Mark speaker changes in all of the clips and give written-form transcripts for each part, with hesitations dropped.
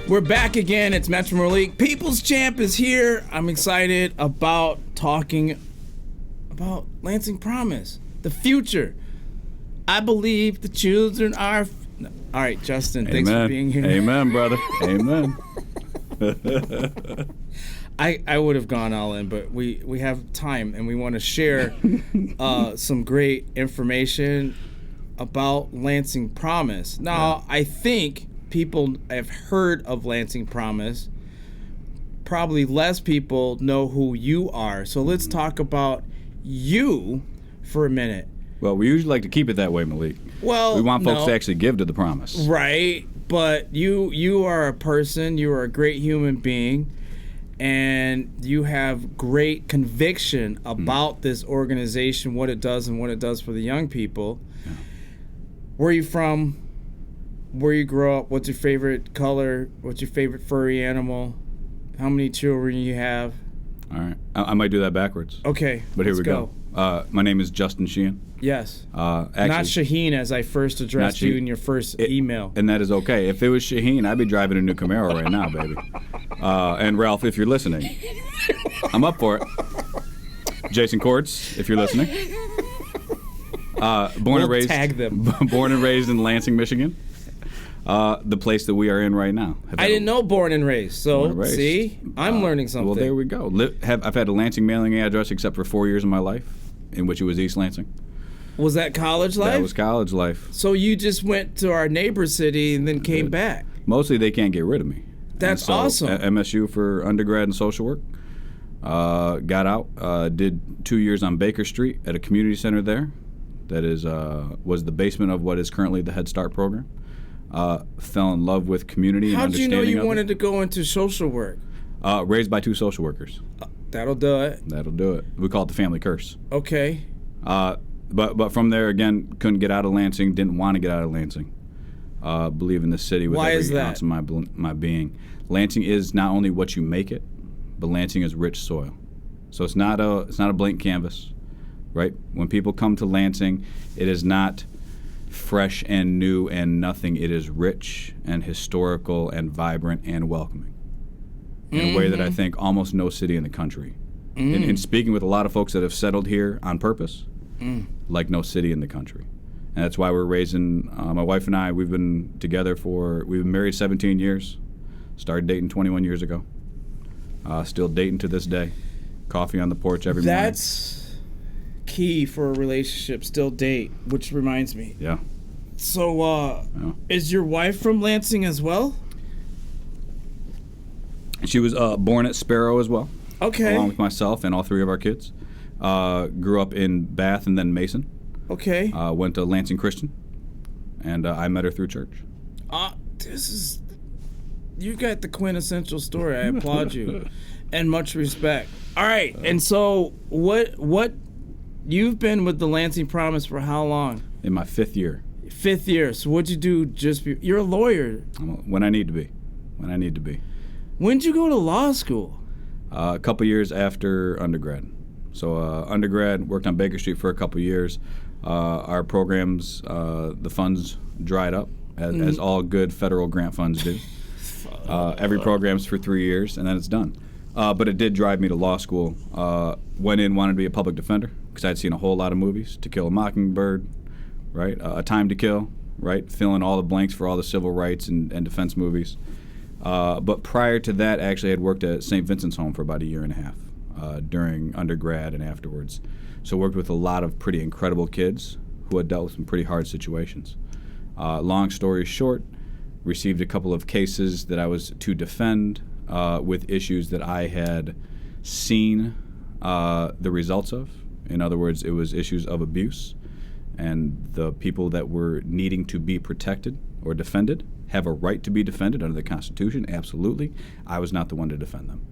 Speaker 1: We're back again. It's Metro Melik. People's Champ is here. I'm excited about talking about Lansing Promise, the future. I believe the children are... All right, Justin,
Speaker 2: Amen.
Speaker 1: Thanks for being here.
Speaker 2: Amen, brother. Amen.
Speaker 1: I would have gone all in, but we have time, and we want to share some great information about Lansing Promise. Now, I think people have heard of Lansing Promise. Probably less people know who you are. So let's talk about you for a minute.
Speaker 2: Well, we usually like to keep it that way, Melik.
Speaker 1: Well,
Speaker 2: we want folks to actually give to the promise.
Speaker 1: Right, but you are a person, you are a great human being, and you have great conviction about this organization, what it does and what it does for the young people. Yeah. Where are you from? Where you grow up? What's your favorite color? What's your favorite furry animal? How many children you have?
Speaker 2: All right. I might do that backwards.
Speaker 1: Okay,
Speaker 2: but here we go. My name is Justin Sheehan.
Speaker 1: Yes.
Speaker 2: Actually,
Speaker 1: not Shaheen, as I first addressed you in your first email.
Speaker 2: And that is okay. If it was Shaheen, I'd be driving a new Camaro right now, baby. And Ralph, if you're listening, I'm up for it. Jason Courts, if you're listening.
Speaker 1: Tag them.
Speaker 2: Born and raised in Lansing, Michigan. The place that we are in right now.
Speaker 1: I didn't know born and raised, so see, I'm learning something.
Speaker 2: Well, there we go. I've had a Lansing mailing address except for 4 years of my life, in which it was East Lansing.
Speaker 1: Was that college life?
Speaker 2: That was college life.
Speaker 1: So you just went to our neighbor city and then came back?
Speaker 2: Mostly they can't get rid of me.
Speaker 1: That's awesome.
Speaker 2: At MSU for undergrad and social work. Got out, did 2 years on Baker Street at a community center there. That was the basement of what is currently the Head Start program. Fell in love with community and understanding.
Speaker 1: How'd you know you wanted to go into social work?
Speaker 2: Raised by two social workers.
Speaker 1: That'll do it.
Speaker 2: That'll do it. We call it the family curse.
Speaker 1: Okay.
Speaker 2: But from there, again, couldn't get out of Lansing, didn't want to get out of Lansing. Believe in the city with every ounce of my being. Lansing is not only what you make it, but Lansing is rich soil. So it's not a blank canvas, right? When people come to Lansing, it is not fresh and new and nothing. It is rich and historical and vibrant and welcoming in a way that I think almost no city in the country. In speaking with a lot of folks that have settled here on purpose, like no city in the country. And that's why we're raising, my wife and I, we've been married 17 years, started dating 21 years ago, still dating to this day, coffee on the porch every morning.
Speaker 1: That's key for a relationship, still date, which reminds me.
Speaker 2: Yeah.
Speaker 1: So, is your wife from Lansing as well?
Speaker 2: She was born at Sparrow as well.
Speaker 1: Okay.
Speaker 2: Along with myself and all three of our kids. Grew up in Bath and then Mason.
Speaker 1: Okay.
Speaker 2: Went to Lansing Christian, and I met her through church.
Speaker 1: You got the quintessential story. I applaud you, and much respect. All right, and so what? You've been with the Lansing Promise for how long?
Speaker 2: In my 5th year.
Speaker 1: 5th year. So what'd you do? You're a lawyer.
Speaker 2: When I need to be.
Speaker 1: When'd you go to law school?
Speaker 2: A couple years after undergrad. So undergrad, worked on Baker Street for a couple years. Our programs, the funds dried up, as all good federal grant funds do. Every program's for 3 years, and then it's done. But it did drive me to law school. Went in, wanted to be a public defender, because I'd seen a whole lot of movies. To Kill a Mockingbird, right? A Time to Kill, right? Fill in all the blanks for all the civil rights and defense movies. But prior to that, actually, I had worked at St. Vincent's Home for about a year and a half during undergrad and afterwards. So worked with a lot of pretty incredible kids who had dealt with some pretty hard situations. Long story short, received a couple of cases that I was to defend with issues that I had seen the results of. In other words, it was issues of abuse, and the people that were needing to be protected or defended have a right to be defended under the Constitution, absolutely. I was not the one to defend them,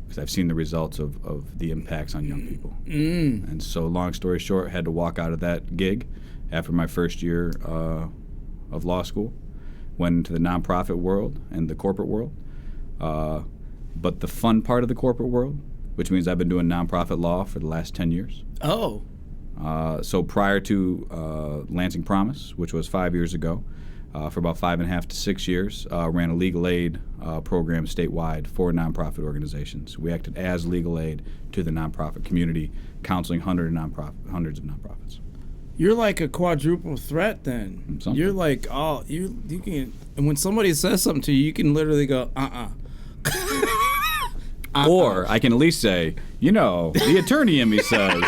Speaker 2: because I've seen the results of the impacts on young people. And so, long story short, had to walk out of that gig after my first year of law school, went into the nonprofit world and the corporate world. But the fun part of the corporate world, which means I've been doing nonprofit law for the last 10 years.
Speaker 1: Oh.
Speaker 2: So prior to Lansing Promise, which was 5 years ago, for about 5.5 to 6 years. Ran a legal aid program statewide for nonprofit organizations. We acted as legal aid to the nonprofit community, counseling hundreds of nonprofits.
Speaker 1: You're like a quadruple threat then.
Speaker 2: Something.
Speaker 1: You're like, oh, you can, and when somebody says something to you, you can literally go,
Speaker 2: Or I can at least say, the attorney in me says,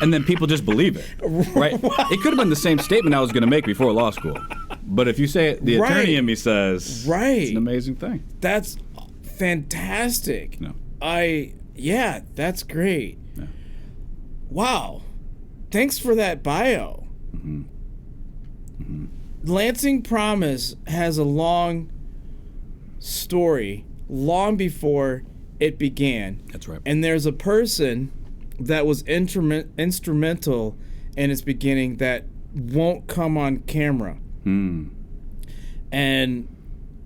Speaker 2: and then people just believe it, right? It could have been the same statement I was going to make before law school. But if you say it, the attorney in me says, it's an amazing thing.
Speaker 1: That's fantastic.
Speaker 2: No.
Speaker 1: That's great.
Speaker 2: Yeah.
Speaker 1: Wow. Thanks for that bio.
Speaker 2: Mm-hmm. Mm-hmm.
Speaker 1: Lansing Promise has a long story, long before it began.
Speaker 2: That's right.
Speaker 1: And there's a person that was instrumental in its beginning that won't come on camera. And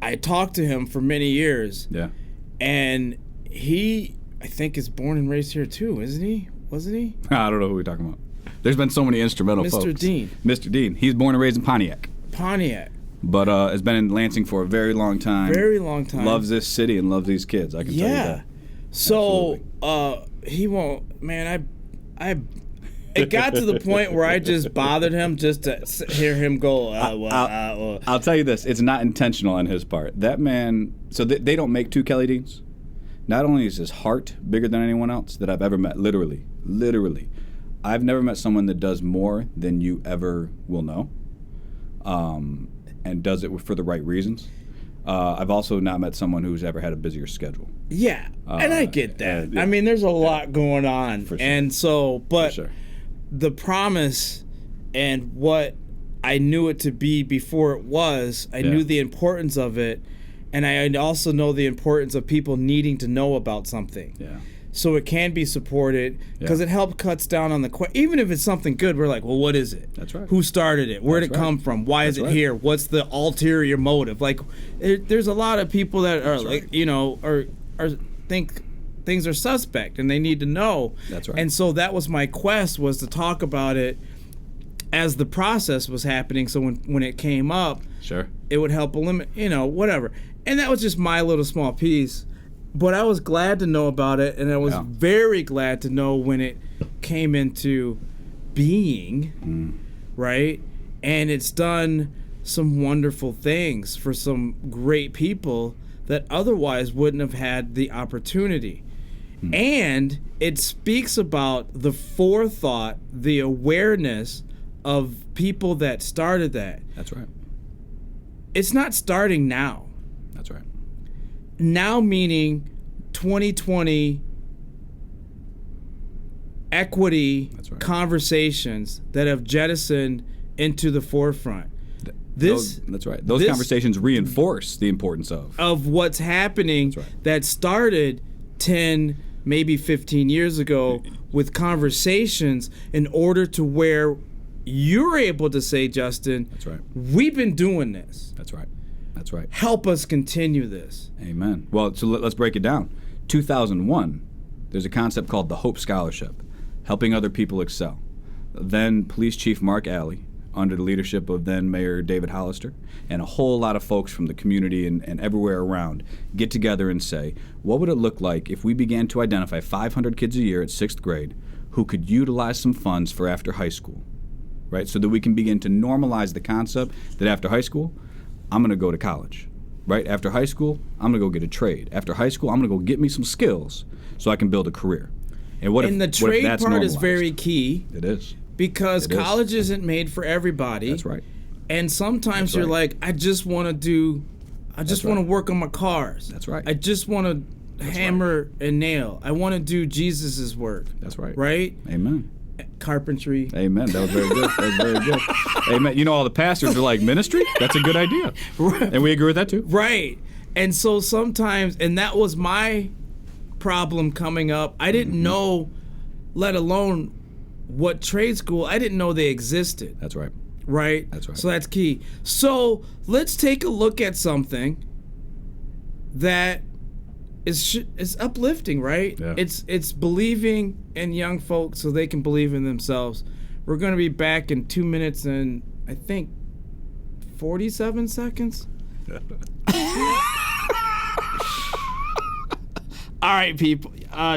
Speaker 1: I talked to him for many years.
Speaker 2: Yeah.
Speaker 1: And he, I think, is born and raised here too, isn't he? Wasn't he?
Speaker 2: I don't know who we're talking about. There's been so many instrumental folks.
Speaker 1: Mr. Dean.
Speaker 2: Mr. Dean. He's born and raised in Pontiac. But has been in Lansing for a very long time.
Speaker 1: Very long time.
Speaker 2: Loves this city and loves these kids. I can tell you that.
Speaker 1: So he won't. Man, it got to the point where I just bothered him just to hear him go.
Speaker 2: I'll tell you this: it's not intentional on his part. That man. So they don't make two Kelly Deans. Not only is his heart bigger than anyone else that I've ever met, literally, I've never met someone that does more than you ever will know, and does it for the right reasons. I've also not met someone who's ever had a busier schedule.
Speaker 1: Yeah, and I get that. I mean, there's a lot going on.
Speaker 2: For sure.
Speaker 1: And so, but
Speaker 2: For sure.
Speaker 1: the promise and what I knew it to be before it was, I knew the importance of it, and I also know the importance of people needing to know about something.
Speaker 2: Yeah.
Speaker 1: So it can be supported because it helps cuts down on the even if it's something good, we're like, well, what is it?
Speaker 2: That's right.
Speaker 1: Who started it? Where did it come from? Why is it here? What's the ulterior motive? Like, there's a lot of people that are are think things are suspect and they need to know.
Speaker 2: That's right.
Speaker 1: And so that was my quest, was to talk about it as the process was happening. So when it came up, it would help eliminate, whatever. And that was just my little small piece. But I was glad to know about it, and I was very glad to know when it came into being, right? And it's done some wonderful things for some great people that otherwise wouldn't have had the opportunity. And it speaks about the forethought, the awareness of people that started that.
Speaker 2: That's right.
Speaker 1: It's not starting now.
Speaker 2: That's right.
Speaker 1: Now meaning 2020 equity conversations that have jettisoned into the forefront.
Speaker 2: That's right. Those conversations reinforce the importance of
Speaker 1: what's happening that started 10, maybe 15 years ago with conversations in order to where you're able to say, Justin,
Speaker 2: that's right.
Speaker 1: We've been doing this.
Speaker 2: That's right. That's right.
Speaker 1: Help us continue this.
Speaker 2: Amen. Well, so let's break it down. 2001, there's a concept called the Hope Scholarship, helping other people excel. Then Police Chief Mark Alley, under the leadership of then Mayor David Hollister, and a whole lot of folks from the community and everywhere around get together and say, what would it look like if we began to identify 500 kids a year at 6th grade who could utilize some funds for after high school, right? So that we can begin to normalize the concept that after high school, I'm going to go to college, right? After high school, I'm going to go get a trade. After high school, I'm going to go get me some skills so I can build a career. And
Speaker 1: the trade part
Speaker 2: normalized?
Speaker 1: is very key.
Speaker 2: It is.
Speaker 1: Because college isn't made for everybody.
Speaker 2: That's right.
Speaker 1: And sometimes you're like, I just want to work on my cars.
Speaker 2: That's right.
Speaker 1: I just want to hammer and nail. I want to do Jesus's work.
Speaker 2: That's right.
Speaker 1: Right?
Speaker 2: Amen.
Speaker 1: Carpentry.
Speaker 2: Amen. That was very good. That was very good. Amen. You know, all the pastors are like, ministry? That's a good idea. Right. And we agree with that too.
Speaker 1: Right. And so sometimes, and that was my problem coming up. I didn't know, let alone what trade school, I didn't know they existed.
Speaker 2: That's right.
Speaker 1: Right?
Speaker 2: That's right.
Speaker 1: So that's key. So let's take a look at something that is uplifting, right?
Speaker 2: Yeah.
Speaker 1: It's believing in young folks so they can believe in themselves. We're going to be back in 2 minutes and I think 47 seconds? All right, people.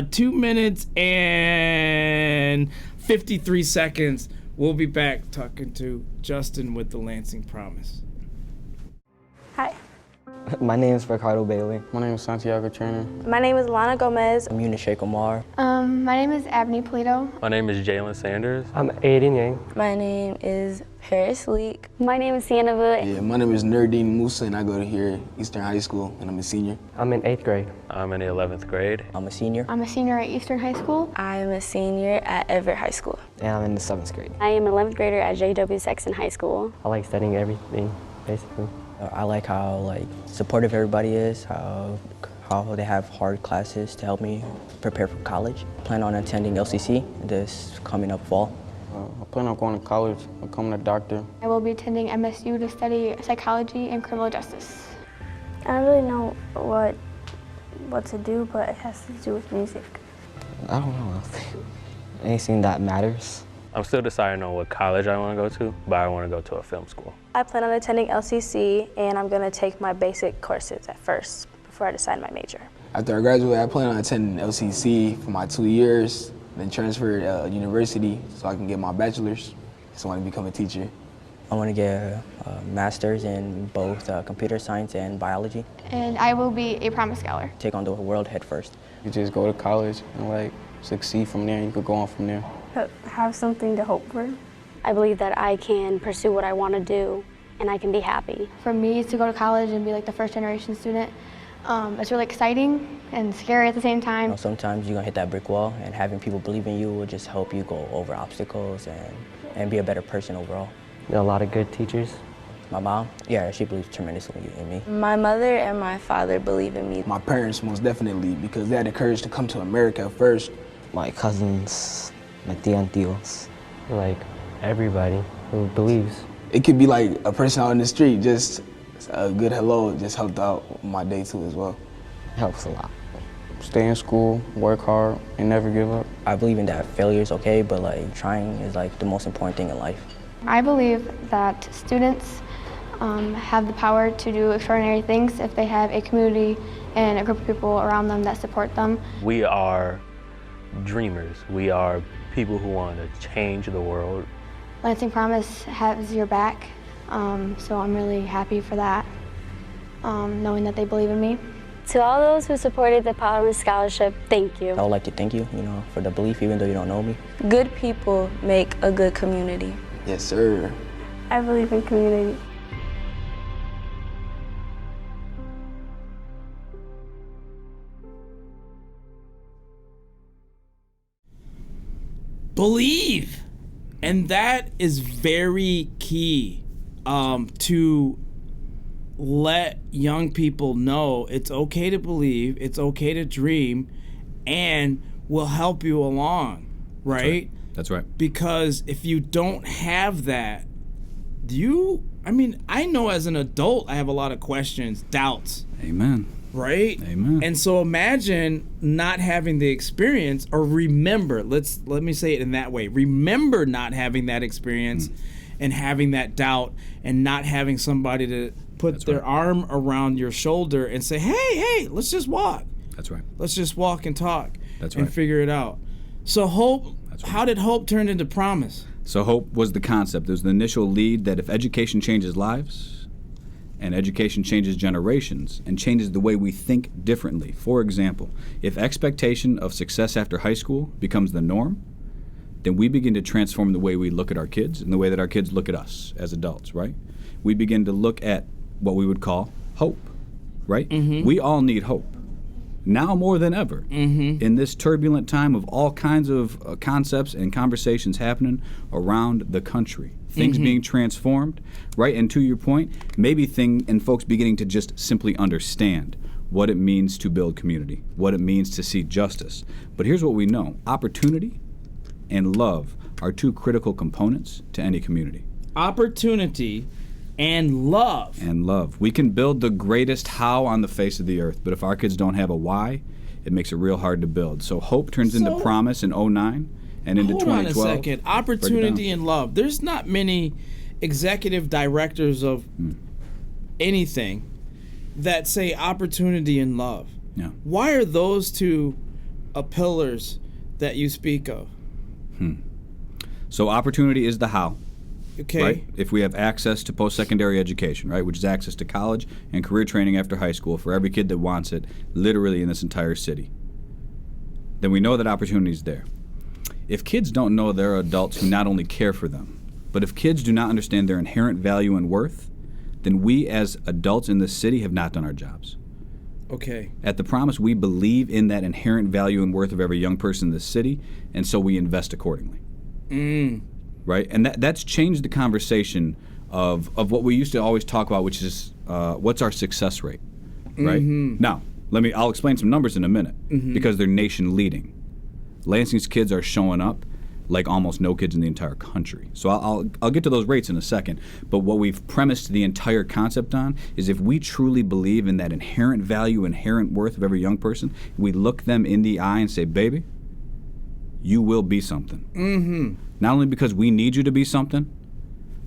Speaker 1: 2 minutes and 53 seconds. We'll be back talking to Justin with the Lansing Promise.
Speaker 3: Hi.
Speaker 4: My name is Ricardo Bailey.
Speaker 5: My name is Santiago Trainer.
Speaker 3: My name is Lana Gomez.
Speaker 4: I'm Eunice Sheikh Omar.
Speaker 6: My name is Abney Polito.
Speaker 7: My name is Jalen Sanders.
Speaker 8: I'm Aiden Yang.
Speaker 3: My name is Paris Leek.
Speaker 9: My name is Sienna Wood.
Speaker 5: Yeah, my name is Nurdine Musa, and I go to here Eastern High School, and I'm a senior.
Speaker 8: I'm in 8th grade.
Speaker 7: I'm in the 11th grade.
Speaker 4: I'm a senior.
Speaker 6: I'm a senior at Eastern High School.
Speaker 3: I am a senior at Everett High School.
Speaker 4: And I'm in the 7th grade.
Speaker 9: I am an 11th grader at J.W. Sexton High School.
Speaker 8: I like studying everything, basically.
Speaker 4: I like how supportive everybody is, how they have hard classes to help me prepare for college. I plan on attending LCC this coming up fall.
Speaker 5: I plan on going to college, becoming a doctor.
Speaker 6: I will be attending MSU to study psychology and criminal justice.
Speaker 9: I don't really know what to do, but it has to do with music.
Speaker 4: I don't know. Anything that matters.
Speaker 7: I'm still deciding on what college I want to go to, but I want to go to a film school.
Speaker 3: I plan on attending LCC, and I'm going to take my basic courses at first before I decide my major.
Speaker 5: After I graduate, I plan on attending LCC for my 2 years, then transfer to university so I can get my bachelor's. So I want to become a teacher.
Speaker 4: I want to get a master's in both computer science and biology.
Speaker 6: And I will be a Promise Scholar.
Speaker 4: Take on the world head first.
Speaker 5: You just go to college and succeed from there, and you could go on from there.
Speaker 9: Have something to hope for. I believe that I can pursue what I want to do, and I can be happy.
Speaker 6: For me, to go to college and be like the first generation student, it's really exciting and scary at the same time.
Speaker 4: Sometimes you're going to hit that brick wall, and having people believe in you will just help you go over obstacles and be a better person overall.
Speaker 8: A lot of good teachers.
Speaker 4: My mom, yeah, she believes tremendously in me.
Speaker 3: My mother and my father believe in me.
Speaker 5: My parents, most definitely, because they had the courage to come to America first.
Speaker 4: My cousins, my tia and tios.
Speaker 8: Like everybody who believes.
Speaker 5: It could be like a person out in the street, just a good hello just helped out my day too as well.
Speaker 4: Helps a lot.
Speaker 5: Stay in school, work hard, and never give up.
Speaker 4: I believe in that failure is okay, but trying is the most important thing in life.
Speaker 6: I believe that students have the power to do extraordinary things if they have a community and a group of people around them that support them.
Speaker 7: We are dreamers. We are people who want to change the world.
Speaker 6: Lansing Promise has your back, so I'm really happy for that, knowing that they believe in me.
Speaker 9: To all those who supported the Promise Scholarship, thank you.
Speaker 4: I would like to thank you, for the belief, even though you don't know me.
Speaker 3: Good people make a good community.
Speaker 5: Yes, sir.
Speaker 9: I believe in community.
Speaker 1: Believe. And that is very key to let young people know it's okay to believe, it's okay to dream, and we'll help you along, right?
Speaker 2: That's right.
Speaker 1: Because if you don't have that, I know as an adult I have a lot of questions, doubts.
Speaker 2: Amen.
Speaker 1: Right?
Speaker 2: Amen.
Speaker 1: And so imagine not having the experience, or let me say it in that way. Remember not having that experience and having that doubt and not having somebody to put their arm around your shoulder and say, hey, let's just walk.
Speaker 2: That's right.
Speaker 1: Let's just walk and talk.
Speaker 2: That's
Speaker 1: and
Speaker 2: right.
Speaker 1: figure it out. So hope,
Speaker 2: That's right.
Speaker 1: How did hope turn into promise?
Speaker 2: So hope was the concept. It was the initial lead that if education changes lives, and education changes generations and changes the way we think differently. For example, if expectation of success after high school becomes the norm, then we begin to transform the way we look at our kids and the way that our kids look at us as adults, right? We begin to look at what we would call hope, right? Mm-hmm. We all need hope. Now more than ever, in this turbulent time of all kinds of concepts and conversations happening around the country. Things being transformed, right? And to your point, maybe folks beginning to just simply understand what it means to build community, what it means to see justice. But here's what we know. Opportunity and love are two critical components to any community.
Speaker 1: Opportunity and love.
Speaker 2: And love. We can build the greatest how on the face of the earth, but if our kids don't have a why, it makes it real hard to build. So hope turns into promise in 2009 and into 2012.
Speaker 1: Hold on a second. Opportunity and love. There's not many executive directors of anything that say opportunity and love.
Speaker 2: Yeah.
Speaker 1: Why are those two pillars that you speak of?
Speaker 2: So opportunity is the how.
Speaker 1: Okay.
Speaker 2: Right? If we have access to post-secondary education, right, which is access to college and career training after high school for every kid that wants it, literally in this entire city, then we know that opportunity is there. If kids don't know there are adults who not only care for them, but if kids do not understand their inherent value and worth, then we as adults in this city have not done our jobs.
Speaker 1: Okay.
Speaker 2: At the Promise, we believe in that inherent value and worth of every young person in this city, and so we invest accordingly. Right? And that's changed the conversation of what we used to always talk about, which is what's our success rate, right? Now, I'll explain some numbers in a minute because they're nation leading. Lansing's kids are showing up like almost no kids in the entire country. So I'll get to those rates in a second. But what we've premised the entire concept on is if we truly believe in that inherent value, inherent worth of every young person, we look them in the eye and say, baby, you will be something. Not only because we need you to be something,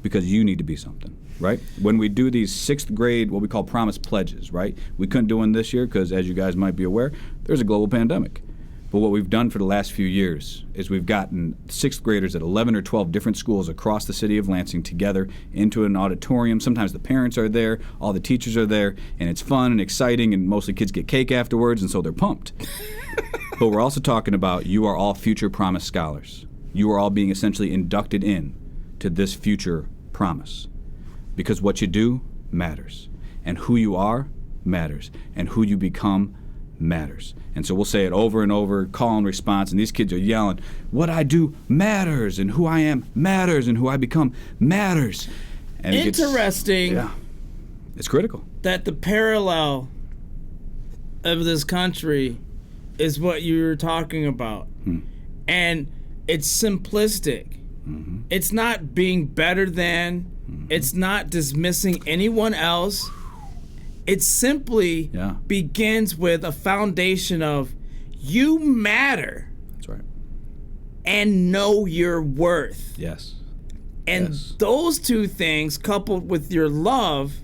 Speaker 2: because you need to be something, right? When we do these 6th grade, what we call Promise pledges, right? We couldn't do one this year because, as you guys might be aware, there's a global pandemic. But what we've done for the last few years is we've gotten 6th graders at 11 or 12 different schools across the city of Lansing together into an auditorium. Sometimes the parents are there, all the teachers are there, and it's fun and exciting, and mostly kids get cake afterwards, and so they're pumped. But we're also talking about you are all future Promise scholars. You are all being essentially inducted in to this future Promise. Because what you do matters, and who you are matters, and who you become matters. And so we'll say it over and over, call and response, and these kids are yelling, what I do matters, and who I am matters, and who I become matters. And
Speaker 1: Interesting.
Speaker 2: It's critical.
Speaker 1: That the parallel of this country is what you're talking about. And it's simplistic. It's not being better than, it's not dismissing anyone else. It simply begins with a foundation of you matter.
Speaker 2: That's right.
Speaker 1: And know your worth.
Speaker 2: Yes.
Speaker 1: And those two things, coupled with your love,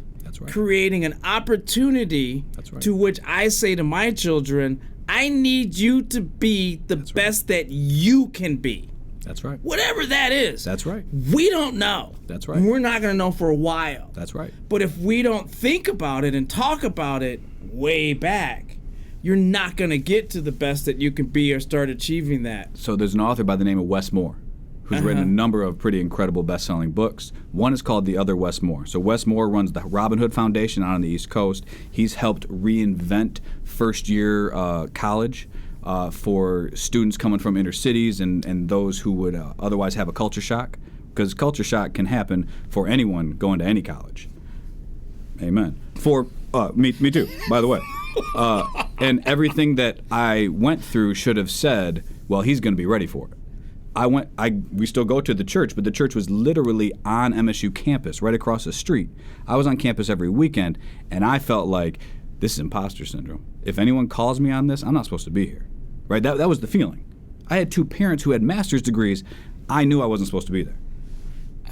Speaker 1: creating an opportunity to which I say to my children, I need you to be the best that you can be.
Speaker 2: That's right.
Speaker 1: Whatever that is.
Speaker 2: That's right.
Speaker 1: We don't know.
Speaker 2: That's right.
Speaker 1: And we're not going to know for a while.
Speaker 2: That's right.
Speaker 1: But if we don't think about it and talk about it way back, you're not going to get to the best that you can be or start achieving that.
Speaker 2: So there's an author by the name of Wes Moore who's written a number of pretty incredible best-selling books. One is called The Other Wes Moore. So Wes Moore runs the Robin Hood Foundation out on the East Coast. He's helped reinvent first-year college for students coming from inner cities and those who would otherwise have a culture shock, because culture shock can happen for anyone going to any college. Amen. For me too, by the way. And everything that I went through should have said, well, he's going to be ready for it. We still go to the church, but the church was literally on MSU campus, right across the street. I was on campus every weekend, and I felt like this is imposter syndrome. If anyone calls me on this, I'm not supposed to be here. Right? That was the feeling. I had 2 parents who had master's degrees. I knew I wasn't supposed to be there.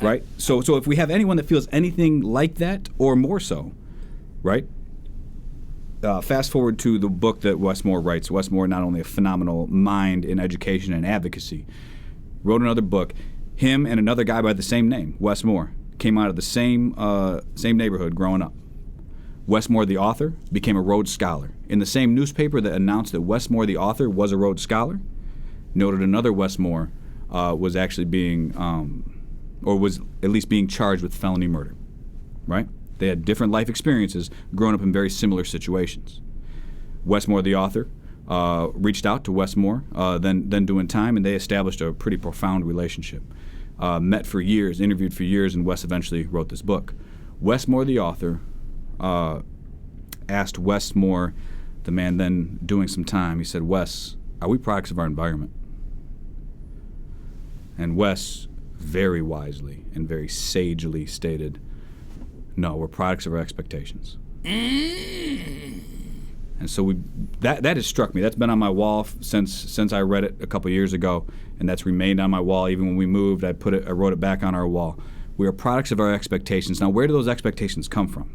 Speaker 2: Right? So if we have anyone that feels anything like that, or more so, right? Fast forward to the book that Wes Moore writes. Wes Moore, not only a phenomenal mind in education and advocacy, wrote another book. Him and another guy by the same name, Wes Moore, came out of the same neighborhood growing up. Wes Moore, the author, became a Rhodes Scholar. In the same newspaper that announced that Wes Moore, the author, was a Rhodes Scholar, noted another Wes Moore was actually being, or was at least being charged with felony murder, right? They had different life experiences, growing up in very similar situations. Wes Moore, the author, reached out to Wes Moore, then doing time, and they established a pretty profound relationship. Met for years, interviewed for years, and Wes eventually wrote this book. Wes Moore, the author, asked Wes Moore, the man then doing some time, he said, Wes, are we products of our environment? And Wes very wisely and very sagely stated, no, we're products of our expectations. And so that has struck me. That's been on my wall since I read it a couple years ago, and that's remained on my wall. Even when we moved, I wrote it back on our wall. We are products of our expectations. Now, where do those expectations come from?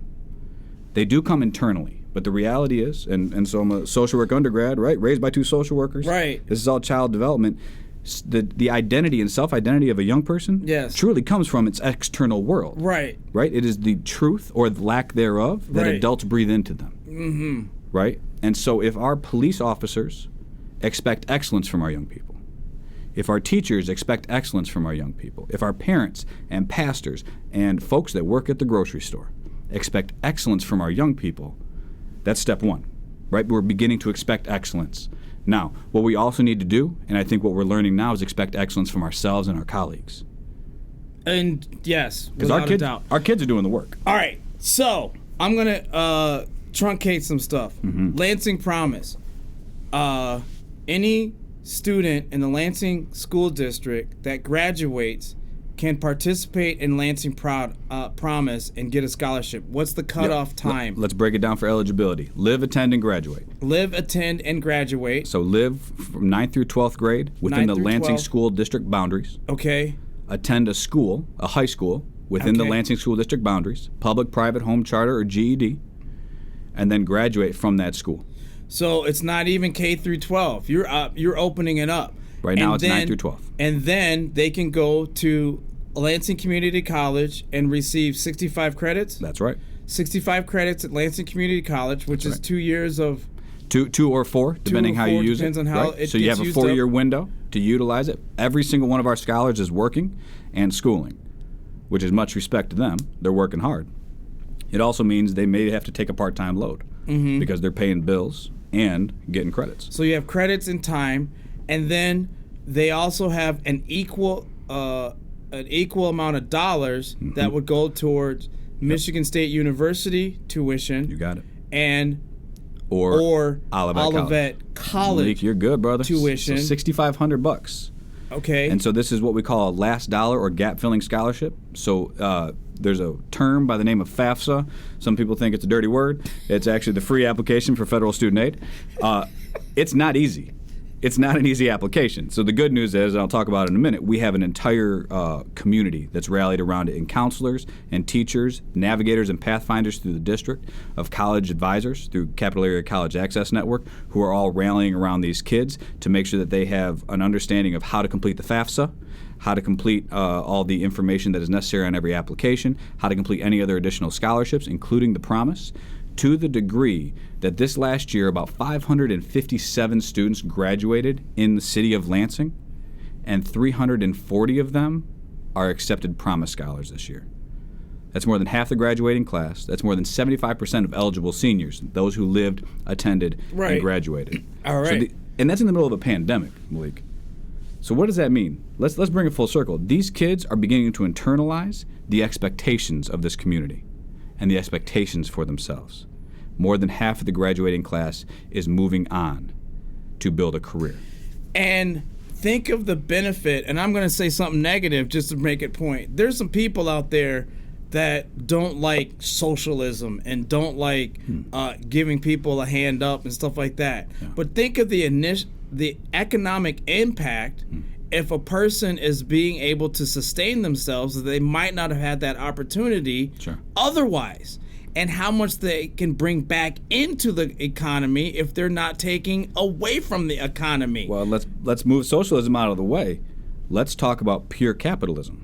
Speaker 2: They do come internally, but the reality is, and so I'm a social work undergrad, right? Raised by 2 social workers.
Speaker 1: Right.
Speaker 2: This is all child development. The identity and self-identity of a young person truly comes from its external world.
Speaker 1: Right.
Speaker 2: Right? It is the truth or the lack thereof that adults breathe into them.
Speaker 1: Mm-hmm.
Speaker 2: Right? And so if our police officers expect excellence from our young people, if our teachers expect excellence from our young people, if our parents and pastors and folks that work at the grocery store expect excellence from our young people, that's step one, right? We're beginning to expect excellence. Now, what we also need to do, and I think what we're learning now, is expect excellence from ourselves and our colleagues.
Speaker 1: And yes,
Speaker 2: because
Speaker 1: without
Speaker 2: our kids are doing the work.
Speaker 1: All right, so I'm gonna truncate some stuff.
Speaker 2: Mm-hmm.
Speaker 1: Lansing Promise. Any student in the Lansing School District that graduates can participate in Lansing Promise and get a scholarship. What's the cutoff time?
Speaker 2: Let's break it down for eligibility. Live, attend, and graduate.
Speaker 1: Live, attend, and graduate.
Speaker 2: So live from 9th through 12th grade within the Lansing
Speaker 1: 12th.
Speaker 2: School District boundaries.
Speaker 1: Okay.
Speaker 2: Attend a high school within the Lansing School District boundaries, public, private, home charter, or GED, and then graduate from that school.
Speaker 1: So it's not even K through 12. You're opening it up.
Speaker 2: Right now it's 9 through 12.
Speaker 1: And then they can go to Lansing Community College and receive 65 credits.
Speaker 2: That's right.
Speaker 1: 65 credits at Lansing Community College, which is 2 years of...
Speaker 2: Two or four, depending how you use it.
Speaker 1: Depends on how it
Speaker 2: So you
Speaker 1: gets
Speaker 2: have a
Speaker 1: used
Speaker 2: 4-year
Speaker 1: up.
Speaker 2: window to utilize it. Every single one of our scholars is working and schooling, which is much respect to them. They're working hard. It also means they may have to take a part-time load because they're paying bills and getting credits.
Speaker 1: So you have credits and time, and then they also have an equal amount of dollars that would go towards Michigan State University tuition.
Speaker 2: You got it.
Speaker 1: And
Speaker 2: or
Speaker 1: Olivet College.
Speaker 2: Melik, you're good, brother.
Speaker 1: Tuition.
Speaker 2: So $6,500.
Speaker 1: Okay.
Speaker 2: And so this is what we call a last dollar or gap filling scholarship. So there's a term by the name of FAFSA. Some people think it's a dirty word. It's actually the free application for federal student aid. It's not easy. It's not an easy application. So the good news is, and I'll talk about it in a minute, we have an entire community that's rallied around it in counselors and teachers, navigators and pathfinders through the district, of college advisors through Capital Area College Access Network, who are all rallying around these kids to make sure that they have an understanding of how to complete the FAFSA, how to complete all the information that is necessary on every application, how to complete any other additional scholarships, including the Promise, to the degree that this last year about 557 students graduated in the city of Lansing, and 340 of them are accepted Promise scholars this year. That's more than half the graduating class. That's more than 75% of eligible seniors, those who lived, attended, and graduated.
Speaker 1: All right.
Speaker 2: And that's in the middle of a pandemic, Melik. So what does that mean? Let's bring it full circle. These kids are beginning to internalize the expectations of this community and the expectations for themselves. More than half of the graduating class is moving on to build a career.
Speaker 1: And think of the benefit, and I'm going to say something negative just to make it point. There's some people out there that don't like socialism and don't like giving people a hand up and stuff like that. Yeah. But think of the economic impact if a person is being able to sustain themselves, they might not have had that opportunity otherwise, and how much they can bring back into the economy if they're not taking away from the economy.
Speaker 2: Well, let's move socialism out of the way. Let's talk about pure capitalism.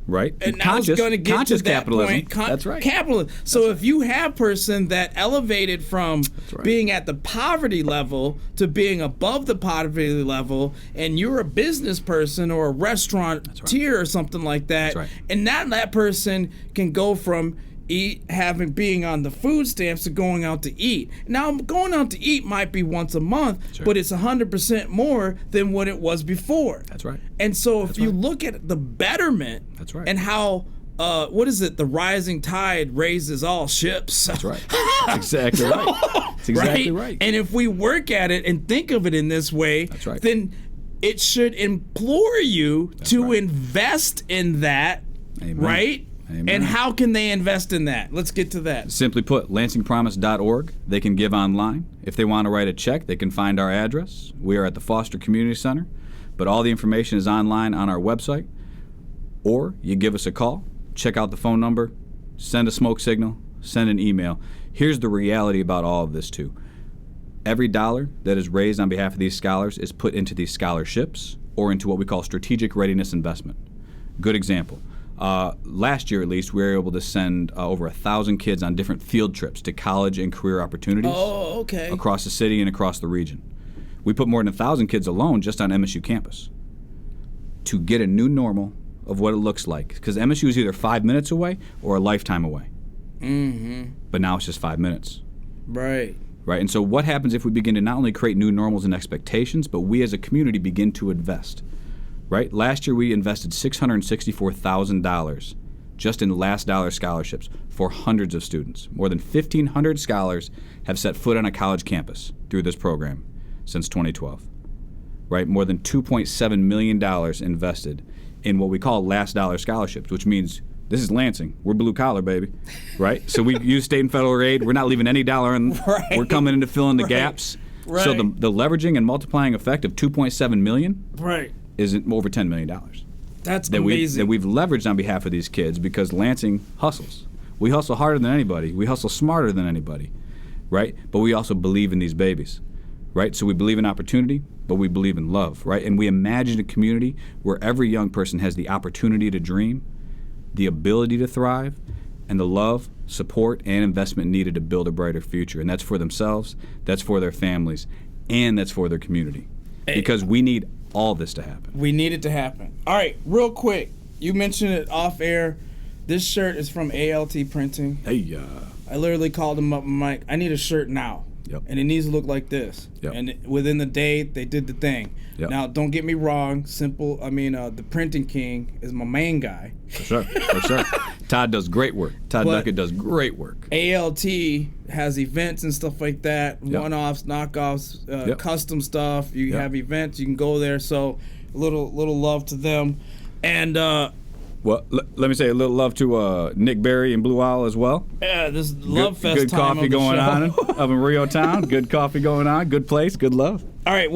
Speaker 2: Right?
Speaker 1: And I was going to get to that
Speaker 2: capitalism.
Speaker 1: point.
Speaker 2: That's right.
Speaker 1: Capitalism. So if you have a person that elevated from being at the poverty level to being above the poverty level, and you're a business person or a restauranteur or something like that, and now that person can go from being on the food stamps to going out to eat. Now, going out to eat might be once a month, but it's 100% more than what it was before.
Speaker 2: That's right.
Speaker 1: And so if you look at the betterment and how, what is it, the rising tide raises all ships.
Speaker 2: That's right. That's exactly right. That's exactly right.
Speaker 1: And if we work at it and think of it in this way, then it should implore you to invest in that, right?
Speaker 2: Amen.
Speaker 1: And how can they invest in that? Let's get to that.
Speaker 2: Simply put, lansingpromise.org. They can give online. If they want to write a check, they can find our address. We are at the Foster Community Center, but all the information is online on our website. Or you give us a call check out the phone number, send a smoke signal, send an email. Here's the reality about all of this, too. Every dollar that is raised on behalf of these scholars is put into these scholarships or into what we call strategic readiness investment. Good example. Last year, at least, we were able to send over 1,000 kids on different field trips to college and career opportunities across the city and across the region. We put more than 1,000 kids alone just on MSU campus to get a new normal of what it looks like. Because MSU is either 5 minutes away or a lifetime away. But now it's just 5 minutes.
Speaker 1: Right.
Speaker 2: Right. And so what happens if we begin to not only create new normals and expectations, but we as a community begin to invest? Right? Last year we invested $664,000 just in last dollar scholarships for hundreds of students. More than 1,500 scholars have set foot on a college campus through this program since 2012. Right? More than $2.7 million invested in what we call last dollar scholarships, which means this is Lansing. We're blue collar, baby. Right? So we use state and federal aid. We're not leaving any dollar in.
Speaker 1: Right.
Speaker 2: We're coming in to fill in the gaps.
Speaker 1: Right.
Speaker 2: So the leveraging and multiplying effect of $2.7 million is over $10 million.
Speaker 1: That's amazing.
Speaker 2: That we've leveraged on behalf of these kids because Lansing hustles. We hustle harder than anybody. We hustle smarter than anybody. Right? But we also believe in these babies. Right? So we believe in opportunity, but we believe in love. Right? And we imagine a community where every young person has the opportunity to dream, the ability to thrive, and the love, support, and investment needed to build a brighter future. And that's for themselves, that's for their families, and that's for their community. Because we need all this to happen.
Speaker 1: We need it to happen. All right, real quick. You mentioned it off air. This shirt is from ALT Printing.
Speaker 2: Hey,
Speaker 1: I literally called them up and Mike, I need a shirt now.
Speaker 2: Yep.
Speaker 1: And it needs to look like this.
Speaker 2: Yep.
Speaker 1: And within the day, they did the thing.
Speaker 2: Yep.
Speaker 1: Now, don't get me wrong. The Printing King is my main guy.
Speaker 2: For sure, for sure. Todd does great work. Todd Duckett does great work.
Speaker 1: ALT has events and stuff like that,
Speaker 2: Yep.
Speaker 1: one-offs, knockoffs,
Speaker 2: Yep.
Speaker 1: custom stuff. You
Speaker 2: Yep.
Speaker 1: have events, you can go there. So, little love to them. And
Speaker 2: well, let me say a little love to Nick Berry and Blue Owl as well.
Speaker 1: yeah, this is Love Fest
Speaker 2: Good
Speaker 1: time
Speaker 2: coffee
Speaker 1: of the
Speaker 2: going
Speaker 1: show.
Speaker 2: on up in Rio Town. Good coffee going on. Good place. Good love.
Speaker 1: All right,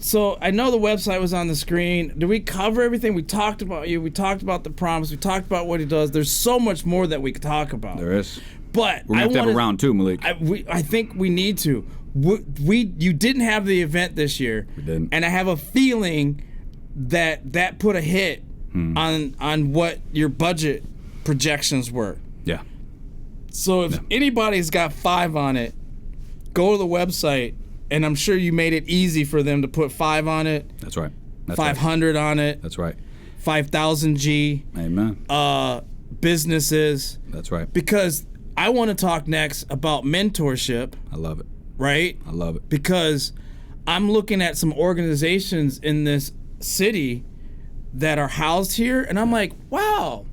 Speaker 1: so I know the website was on the screen. Did we cover everything? We talked about you. We talked about the Promise. We talked about what he does. There's so much more that we could talk about.
Speaker 2: There is.
Speaker 1: But
Speaker 2: We're going to have a round two, Melik.
Speaker 1: I think we need to. You didn't have the event this year.
Speaker 2: We didn't.
Speaker 1: And I have a feeling that put a hit on what your budget projections were.
Speaker 2: Yeah.
Speaker 1: So if anybody's got 5 on it, go to the website, and I'm sure you made it easy for them to put 5 on it.
Speaker 2: That's right.
Speaker 1: 500 on it.
Speaker 2: That's right.
Speaker 1: 5,000 G.
Speaker 2: Amen.
Speaker 1: Businesses.
Speaker 2: That's right.
Speaker 1: Because I want to talk next about mentorship.
Speaker 2: I love it.
Speaker 1: Right?
Speaker 2: I love it.
Speaker 1: Because I'm looking at some organizations in this city that are housed here, and I'm like, wow,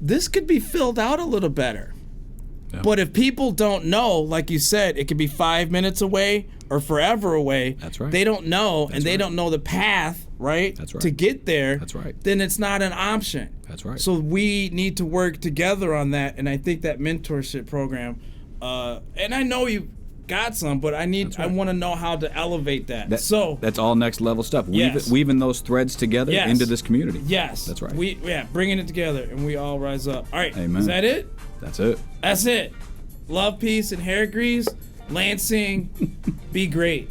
Speaker 1: this could be filled out a little better. Yeah. But if people don't know, like you said, it could be 5 minutes away or forever away.
Speaker 2: That's right.
Speaker 1: They don't know, and they don't know the path, right?
Speaker 2: That's right.
Speaker 1: To get there.
Speaker 2: That's right.
Speaker 1: Then it's not an option.
Speaker 2: That's right.
Speaker 1: So we need to work together on that, and I think that mentorship program, and I know you got some, but I want to know how to elevate that. That's
Speaker 2: all next level stuff. Weaving those threads together into this community.
Speaker 1: Yes.
Speaker 2: That's right.
Speaker 1: Bringing it together, and we all rise up. All right.
Speaker 2: Amen.
Speaker 1: Is that it?
Speaker 2: That's it.
Speaker 1: That's it. Love, peace, and hair grease. Lansing, be great.